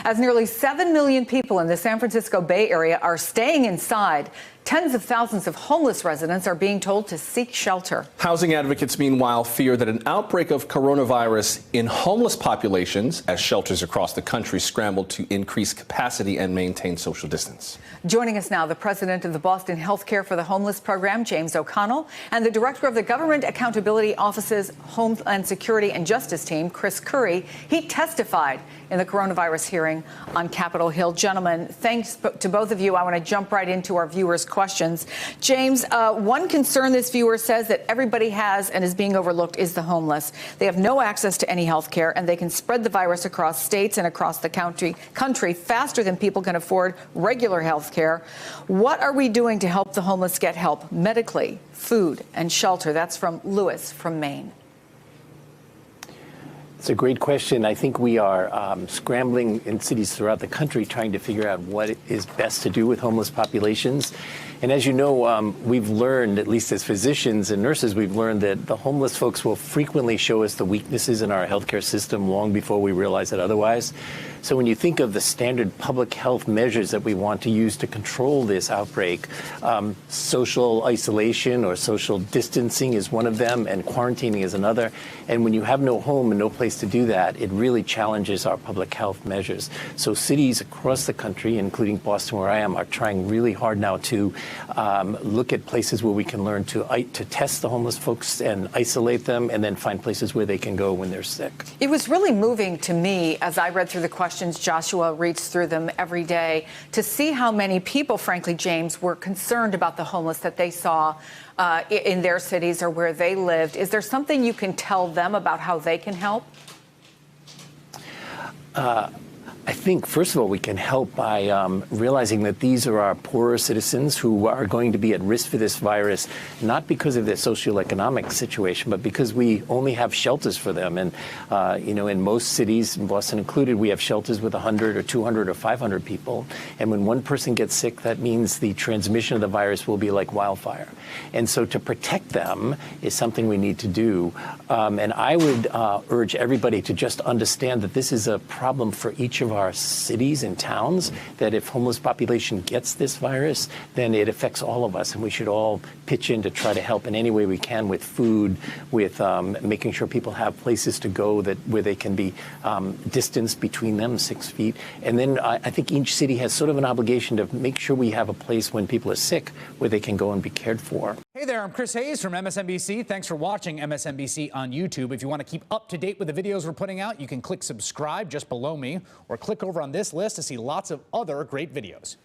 As nearly 7 million people in the San Francisco Bay Area are staying inside, tens of thousands of homeless residents are being told to seek shelter. Housing advocates, meanwhile, fear that an outbreak of coronavirus in homeless populations as shelters across the country scramble to increase capacity and maintain social distance. Joining us now, the president of the Boston Healthcare for the Homeless program, James O'Connell, and the director of the Government Accountability Office's Homeland Security and Justice team, Chris Curry. He testified in the coronavirus hearing on Capitol Hill. Gentlemen, thanks to both of you. I want to jump right into our viewers' questions. James, one concern this viewer says that everybody has and is being overlooked is the homeless. They have no access to any health care, and they can spread the virus across states and across the country faster than people can afford regular health care. What are we doing to help the homeless get help medically, food, and shelter? That's from Lewis from Maine. It's a great question. I think we are scrambling in cities throughout the country trying to figure out what is best to do with homeless populations. And as you know, we've learned, at least as physicians and nurses, we've learned that the homeless folks will frequently show us the weaknesses in our healthcare system long before we realize it otherwise. So when you think of the standard public health measures that we want to use to control this outbreak, social isolation or social distancing is one of them, and quarantining is another. And when you have no home and no place to do that, it really challenges our public health measures. So cities across the country, including Boston, where I am, are trying really hard now to look at places where we can learn to test the homeless folks and isolate them, and then find places where they can go when they're sick. It was really moving to me as I read through the questions. Joshua reads through them every day to see how many people, frankly, James, were concerned about the homeless that they saw in their cities or where they lived. Is there something you can tell them about how they can help? I think, first of all, we can help by realizing that these are our poorer citizens who are going to be at risk for this virus, not because of their socioeconomic situation, but because we only have shelters for them. And, in most cities, Boston included, we have shelters with 100 or 200 or 500 people. And when one person gets sick, that means the transmission of the virus will be like wildfire. And so to protect them is something we need to do. And I would urge everybody to just understand that this is a problem for each of our cities and towns, that if homeless population gets this virus, then it affects all of us, and we should all pitch in to try to help in any way we can with food, with making sure people have places to go where they can be distanced between them 6 feet. And then I think each city has sort of an obligation to make sure we have a place when people are sick where they can go and be cared for. Hey there, I'm Chris Hayes from MSNBC. Thanks for watching MSNBC on YouTube. If you want to keep up to date with the videos we're putting out, you can click subscribe just below me, or click over on this list to see lots of other great videos.